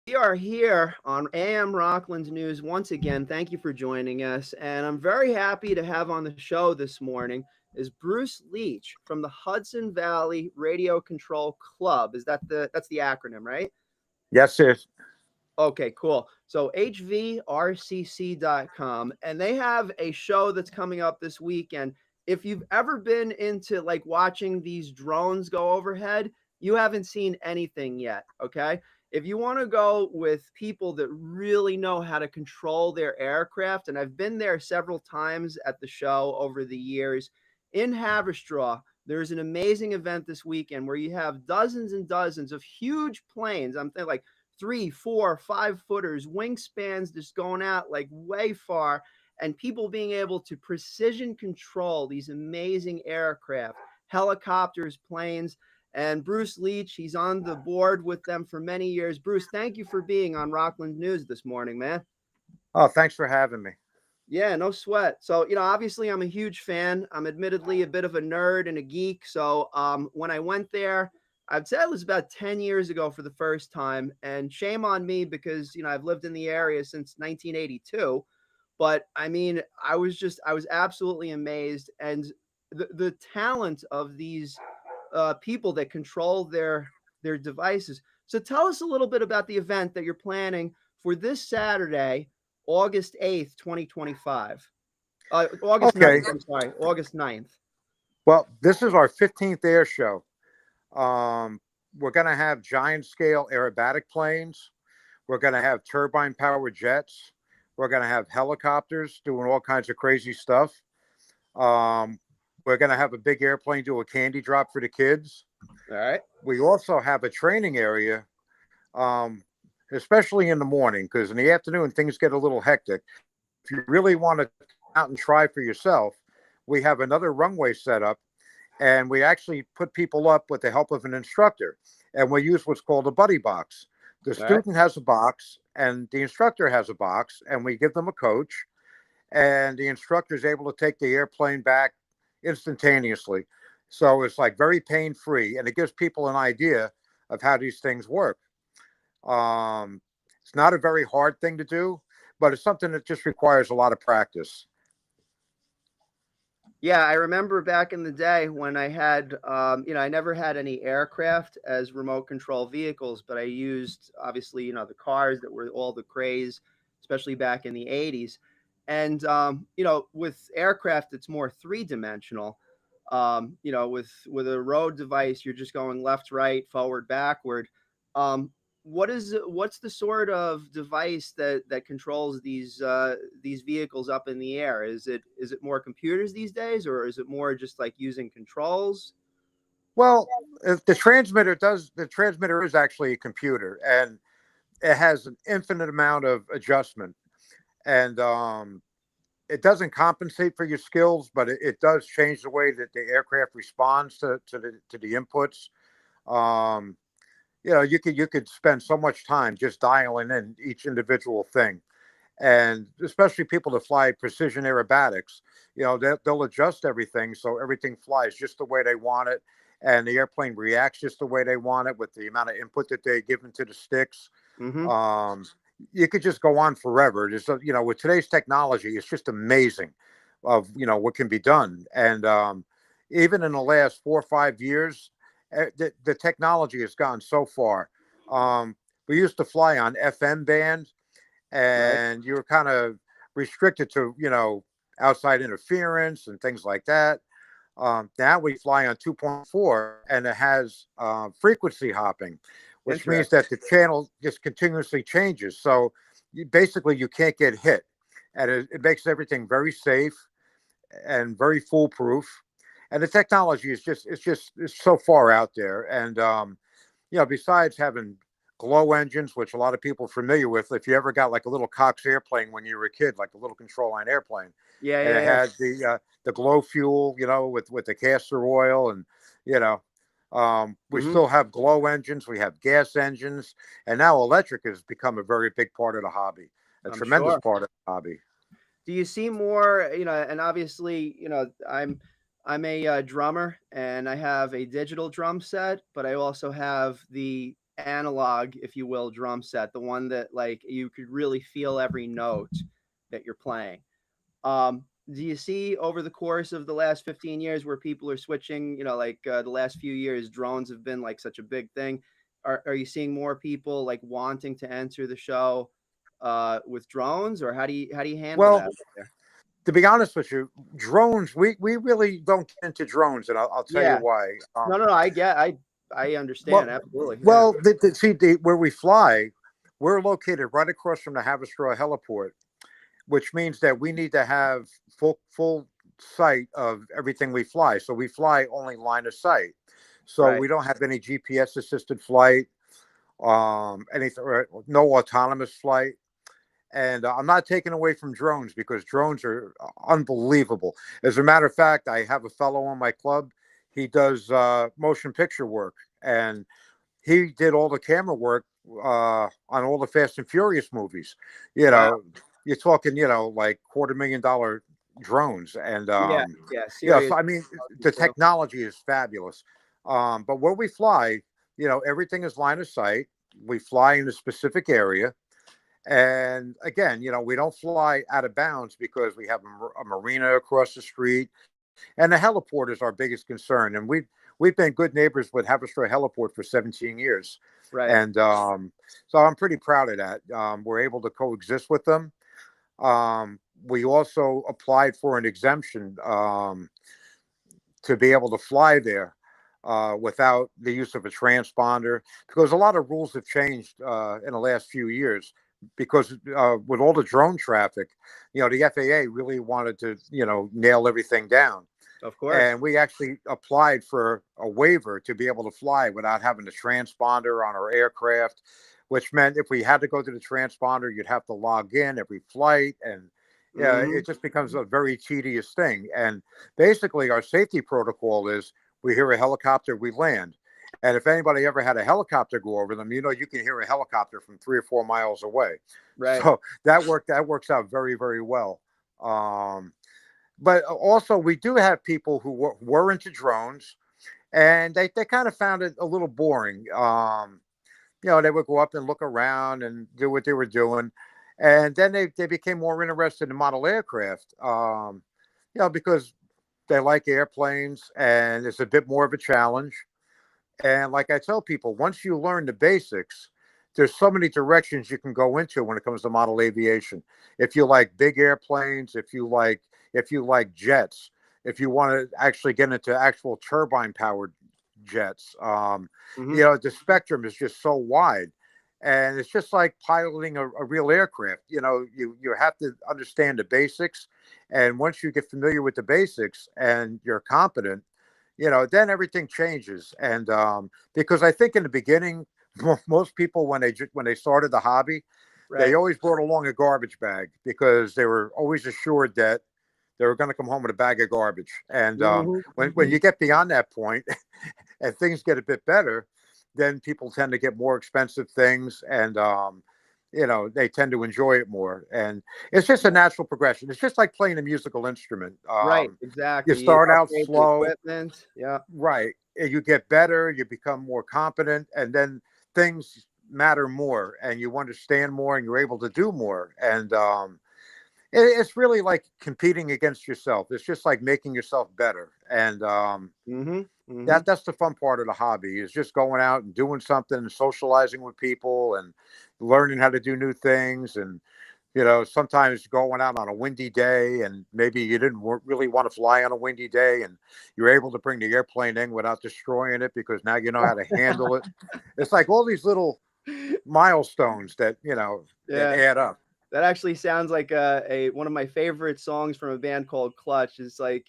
We are here on AM Rockland News once again. Thank you for joining us. And I'm very happy to have on the show this morning is Bruce Leach from the Hudson Valley Radio Control Club. That's the acronym, right? Yes, sir. Okay, cool. So HVRCC.com, and they have a show that's coming up this weekend. If you've ever been into like watching these drones go overhead, you haven't seen anything yet. Okay. If you want to go with people that really know how to control their aircraft, and I've been there several times at the show over the years in Haverstraw, there's an amazing event this weekend where you have dozens and dozens of huge planes. I'm thinking like 3, 4, 5 footers, wingspans just going out like way far, and people being able to precision control these amazing aircraft, helicopters, planes. And Bruce Leach, he's on the board with them for many years. Bruce, thank you for being on Rockland News this morning, man. Oh, thanks for having me. Yeah, no sweat. So, obviously I'm a huge fan. I'm admittedly a bit of a nerd and a geek. So, when I went there, I'd say it was about 10 years ago for the first time. And shame on me because, I've lived in the area since 1982. But I mean, I was absolutely amazed. And the talent of these people that control their devices. So tell us a little bit about the event that you're planning for this Saturday, August 8th, 2025. August Okay. 9th, I'm sorry, August 9th. Well, this is our 15th air show. Um, we're going to have giant scale aerobatic planes. We're going to have turbine powered jets. We're going to have helicopters doing all kinds of crazy stuff. Um, we're going to have a big airplane do a candy drop for the kids. All right. We also have a training area, um, especially in the morning, because in the afternoon things get a little hectic. If you really want to come out and try for yourself, we have another runway set up, and we actually put people up with the help of an instructor, and we use what's called a buddy box. The All right. student has a box and the instructor has a box, and we give them a coach, and the instructor is able to take the airplane back instantaneously. So it's like very pain free, and it gives people an idea of how these things work. um, it's not a very hard thing to do, but it's something that just requires a lot of practice. Yeah, I remember back in the day when I had, I never had any aircraft as remote control vehicles, but I used obviously, the cars that were all the craze, especially back in the 80s. And, with aircraft, it's more three-dimensional. With a road device, you're just going left, right, forward, backward. Um, what's the sort of device that controls these vehicles up in the air? Is it more computers these days, or is it more just like using controls? Well, if the transmitter is actually a computer, and it has an infinite amount of adjustment, and it doesn't compensate for your skills, but it does change the way that the aircraft responds to the inputs. Um, you could spend so much time just dialing in each individual thing, and especially people that fly precision aerobatics, they'll adjust everything so everything flies just the way they want it, and the airplane reacts just the way they want it with the amount of input that they give into the sticks. Mm-hmm. um, you could just go on forever. With today's technology, it's just amazing of what can be done. And even in the last 4 or 5 years, the technology has gone so far. We used to fly on FM band, Right. and you were kind of restricted to outside interference and things like that. Now we fly on 2.4, and it has frequency hopping, which means Interesting. that the channel just continuously changes. So you can't get hit, and it makes everything very safe and very foolproof. And the technology is it's so far out there. And besides having glow engines, which a lot of people are familiar with, if you ever got like a little Cox airplane when you were a kid, like a little control line airplane, Yeah, and yeah, it yeah. had the glow fuel, with the castor oil, and you know, we Mm-hmm. still have glow engines, we have gas engines, and now electric has become a very big part of the hobby, a I'm tremendous sure. part of the hobby. Do you see more, and obviously, I'm a drummer, and I have a digital drum set, but I also have the analog, if you will, drum set, the one that like you could really feel every note that you're playing. Do you see over the course of the last 15 years where people are switching, like the last few years, drones have been like such a big thing. Are you seeing more people like wanting to enter the show with drones, or how do you handle Well, that there? to be honest with you, drones, we really don't get into drones, and I'll tell you Yeah. why. No, no, no. I understand. Well, Absolutely. Yeah. well, where we fly, we're located right across from the Haverstraw heliport, which means that we need to have full sight of everything we fly. So we fly only line of sight. So Right. we don't have any GPS assisted flight, anything, no autonomous flight. And I'm not taking away from drones because drones are unbelievable. As a matter of fact, I have a fellow on my club. He does motion picture work, and he did all the camera work on all the Fast and Furious movies. You Wow. know, you're talking, like $250,000 drones, and Yeah. Yeah. so Serious I mean, technology the too. technology is fabulous. But where we fly, everything is line of sight. We fly in a specific area, and again, we don't fly out of bounds because we have a marina across the street, and the heliport is our biggest concern. And we've been good neighbors with Haverstraw Heliport for 17 years, Right. and so I'm pretty proud of that. We're able to coexist with them. We also applied for an exemption to be able to fly there without the use of a transponder, because a lot of rules have changed in the last few years. Because with all the drone traffic, the FAA really wanted to, nail everything down. Of course. And we actually applied for a waiver to be able to fly without having a transponder on our aircraft, which meant if we had to go to the transponder, you'd have to log in every flight. And yeah, Hmm. it just becomes a very tedious thing. And basically, our safety protocol is we hear a helicopter, we land. And if anybody ever had a helicopter go over them, you can hear a helicopter from 3 or 4 miles away. Right. So that works out very, very well. Um, but also, we do have people who were into drones, and they kind of found it a little boring. They would go up and look around and do what they were doing, and then they became more interested in model aircraft. Because they like airplanes, and it's a bit more of a challenge. And like I tell people, once you learn the basics, there's so many directions you can go into when it comes to model aviation. If you like big airplanes, if you like jets, if you want to actually get into actual turbine powered jets, Hmm. the spectrum is just so wide. And it's just like piloting a real aircraft. You have to understand the basics. And once you get familiar with the basics and you're competent, then everything changes. And because I think in the beginning, most people when they started the hobby, they Right. always brought along a garbage bag because they were always assured that they were going to come home with a bag of garbage. And Hmm. when you get beyond that point and things get a bit better, then people tend to get more expensive things, and they tend to enjoy it more. And it's just a natural progression. It's just like playing a musical instrument. Right. You Exactly. You start out upgrade the slow, equipment. Yeah. right? And you get better, you become more competent, and then things matter more, and you understand more, and you're able to do more. And it's really like competing against yourself. It's just like making yourself better. And Hmm. Hmm. that's the fun part of the hobby, is just going out and doing something and socializing with people and learning how to do new things. And sometimes going out on a windy day, and maybe you didn't really want to fly on a windy day, and you're able to bring the airplane in without destroying it because now you know how to handle it. It's like all these little milestones that Yeah. add up. That actually sounds like a one of my favorite songs from a band called Clutch. It's like,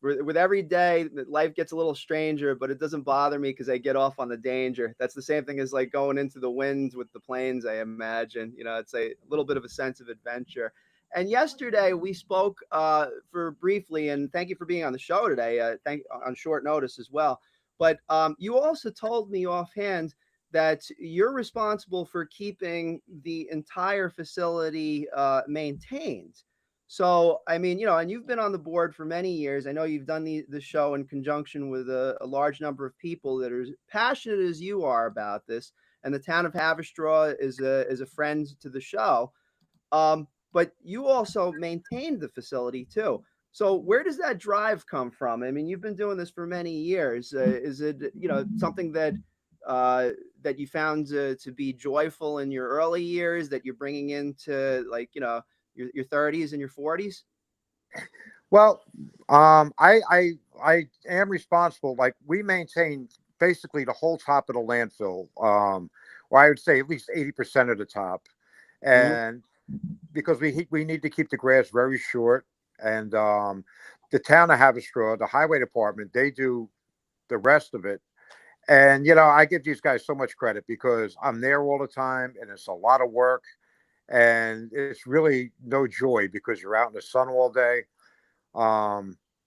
with every day, life gets a little stranger, but it doesn't bother me because I get off on the danger. That's the same thing as like going into the winds with the planes, I imagine. It's a little bit of a sense of adventure. And yesterday we spoke for briefly, and thank you for being on the show today. Thank on short notice as well. But you also told me offhand that you're responsible for keeping the entire facility maintained. So, I mean, and you've been on the board for many years. I know you've done the show in conjunction with a large number of people that are as passionate as you are about this. and the town of Haverstraw is a friend to the show. But you also maintained the facility too. So where does that drive come from? I mean, you've been doing this for many years. Is it something that you found to be joyful in your early years that you're bringing into like your 30s and your 40s? Well, I am responsible. Like we maintain basically the whole top of the landfill, or I would say at least 80% of the top, Hmm. and because we need to keep the grass very short, and the town of Haverstraw, the highway department, they do the rest of it. And I give these guys so much credit because I'm there all the time, and it's a lot of work, and it's really no joy because you're out in the sun all day.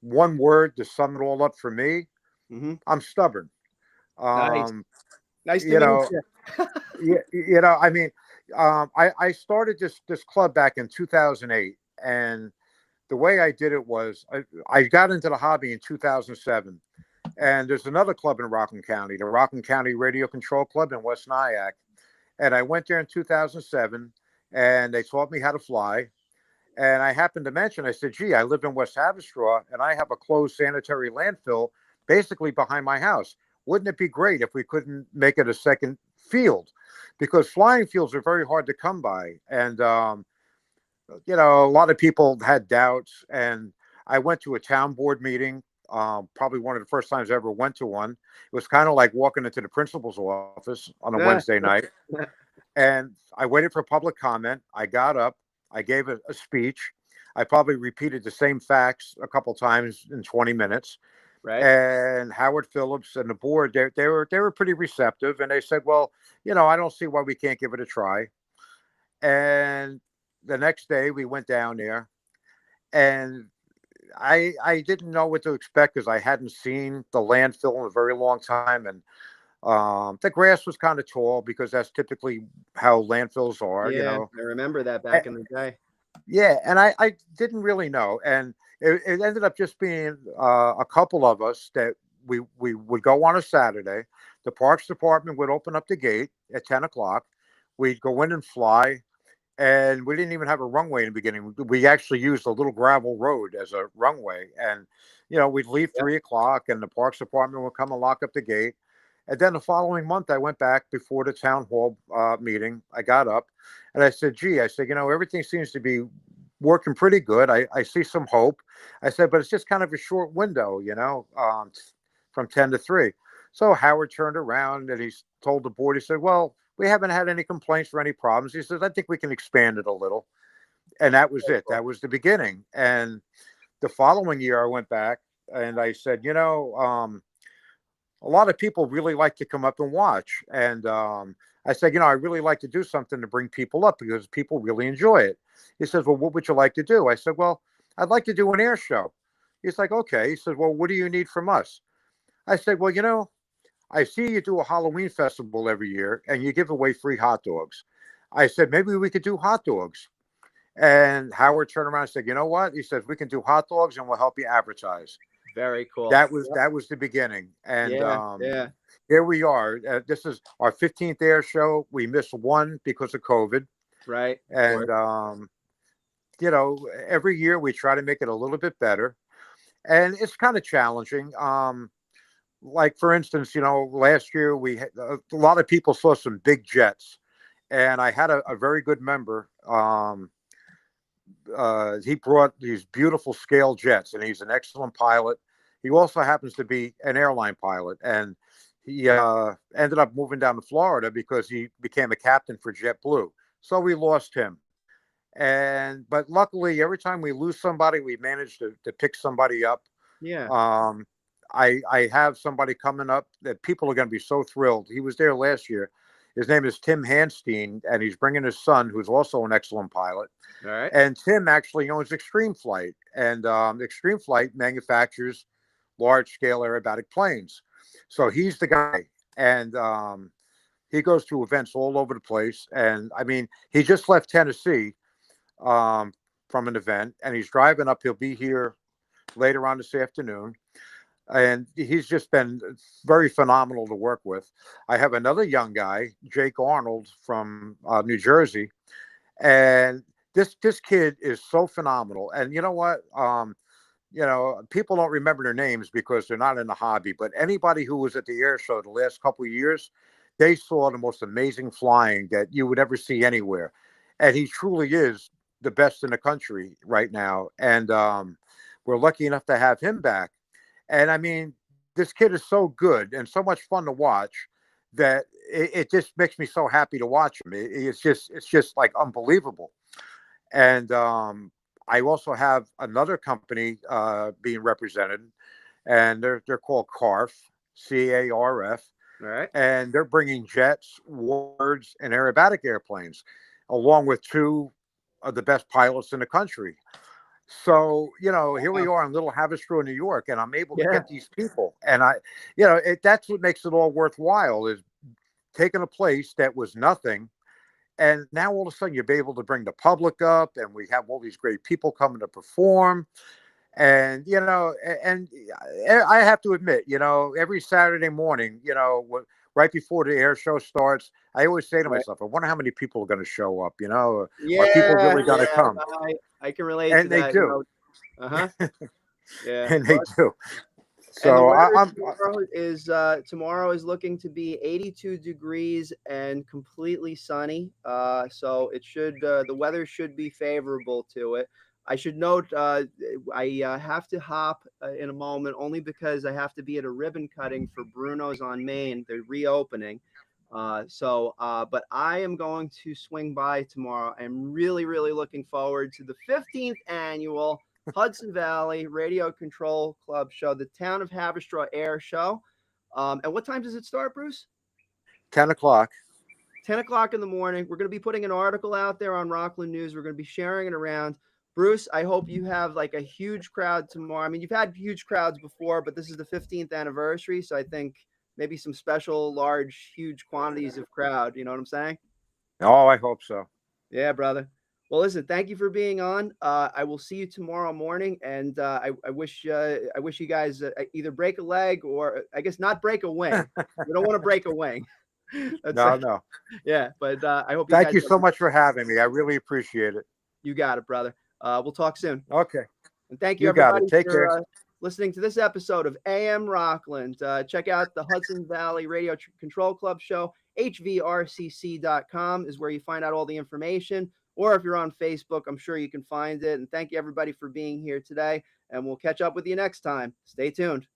One word to sum it all up for me: Hmm. I'm stubborn. Nice. Um, Nice to you meet know, you. I mean, I started this club back in 2008, and the way I did it was I got into the hobby in 2007. And there's another club in Rockland County, the Rockland County Radio Control Club in West Nyack. And I went there in 2007, and they taught me how to fly. And I happened to mention, I said, gee, I live in West Haverstraw, and I have a closed sanitary landfill basically behind my house. Wouldn't it be great if we couldn't make it a second field? Because flying fields are very hard to come by. And, a lot of people had doubts. And I went to a town board meeting, probably one of the first times I ever went to one. It was kind of like walking into the principal's office on a Yeah. Wednesday night. And I waited for public comment. I got up. I gave a speech. I probably repeated the same facts a couple times in 20 minutes. Right. And Howard Phillips and the board, they were pretty receptive. And they said, well, I don't see why we can't give it a try. And the next day we went down there, and I didn't know what to expect because I hadn't seen the landfill in a very long time. And the grass was kind of tall because that's typically how landfills are, Yeah, I remember that A- back in the day. Yeah, and I didn't really know. And it ended up just being a couple of us that we would go on a Saturday. The Parks Department would open up the gate at 10 o'clock. We'd go in and fly. And we didn't even have a runway in the beginning. We actually used a little gravel road as a runway. And, we'd leave Yep. 3 o'clock, and the Parks Department would come and lock up the gate. And then the following month, I went back before the town hall meeting. I got up and I said, gee, I said, everything seems to be working pretty good. I see some hope. I said, but it's just kind of a short window, from 10 to 3. So Howard turned around and he told the board, he said, well, we haven't had any complaints or any problems. He says, I think we can expand it a little. And that was Very it. cool. That was the beginning. And the following year, I went back and I said, a lot of people really like to come up and watch. And I said, I really like to do something to bring people up because people really enjoy it. He says, well, what would you like to do? I said, well, I'd like to do an air show. He's like, okay. He says, well, what do you need from us? I said, well, I see you do a Halloween festival every year and you give away free hot dogs. I said, maybe we could do hot dogs. And Howard turned around and said, you know what? He says, we can do hot dogs and we'll help you advertise. Very cool. That was the beginning. And Yeah, yeah. here we are. This is our 15th air show. We missed one because of COVID. Right. Of And, course. every year we try to make it a little bit better. And it's kind of challenging. Like, for instance, last year we had a lot of people saw some big jets. And I had a very good member. He brought these beautiful scale jets, and he's an excellent pilot. He also happens to be an airline pilot, and he ended up moving down to Florida because he became a captain for JetBlue. So we lost him. But luckily, every time we lose somebody, we manage to pick somebody up. Yeah. Um, I have somebody coming up that people are going to be so thrilled. He was there last year. His name is Tim Hanstein, and he's bringing his son, who's also an excellent pilot. All right. And Tim actually owns Extreme Flight, and Extreme Flight manufactures large-scale aerobatic planes. So he's the guy, and he goes to events all over the place. And I mean, he just left Tennessee from an event, and he's driving up. He'll be here later on this afternoon. and he's just been very phenomenal to work with. I have another young guy, Jake Arnold from New Jersey, and this kid is so phenomenal. And you know what? People don't remember their names because they're not in the hobby. But anybody who was at the air show the last couple of years, they saw the most amazing flying that you would ever see anywhere. And he truly is the best in the country right now. And we're lucky enough to have him back. And I mean, this kid is so good and so much fun to watch that it just makes me so happy to watch him. It's just like unbelievable. And I also have another company being represented, and they're called CARF, CARF, All right. and they're bringing jets, warbirds, and aerobatic airplanes, along with two of the best pilots in the country. So, here we Wow. are in Little Haverstraw, New York, and I'm able to Yeah. get these people. And that's what makes it all worthwhile is taking a place that was nothing. And now all of a sudden you'll be able to bring the public up, and we have all these great people coming to perform. And, I have to admit, every Saturday morning, right before the air show starts, I always say to Right. myself, I wonder how many people are going to show up, are people Yeah. really going to Yeah. come? I can relate to And they that. do. Uh-huh. Yeah. And they Well, do. and the So weather I'm tomorrow is looking to be 82 degrees and completely sunny. So the weather should be favorable to it. I should note I have to hop in a moment only because I have to be at a ribbon cutting for Bruno's on Main. They're reopening. But I am going to swing by tomorrow. I'm really, really looking forward to the 15th annual Hudson Valley Radio Control Club show, the Town of Haverstraw Air Show. And what time does it start, Bruce? 10 o'clock. 10 o'clock in the morning. We're going to be putting an article out there on Rockland News. We're going to be sharing it around. Bruce, I hope you have like a huge crowd tomorrow. I mean, you've had huge crowds before, but this is the 15th anniversary. So I think maybe some special, large, huge quantities of crowd. You know what I'm saying? Oh, I hope so. Yeah, brother. Well, listen, thank you for being on. I will see you tomorrow morning, and I wish you guys either break a leg or I guess not break a wing. We don't want to break a wing. That's No, no. yeah, but I hope you Thank guys you have, so much for having me. I really appreciate it. you got it, brother. We'll talk soon, Okay. and thank you You got it. everybody Take care. for listening to this episode of AM Rockland. Check out the Hudson Valley Radio Control Club show. HVRCC.com is where you find out all the information. Or if you're on Facebook, I'm sure you can find it. And thank you everybody for being here today. And we'll catch up with you next time. Stay tuned.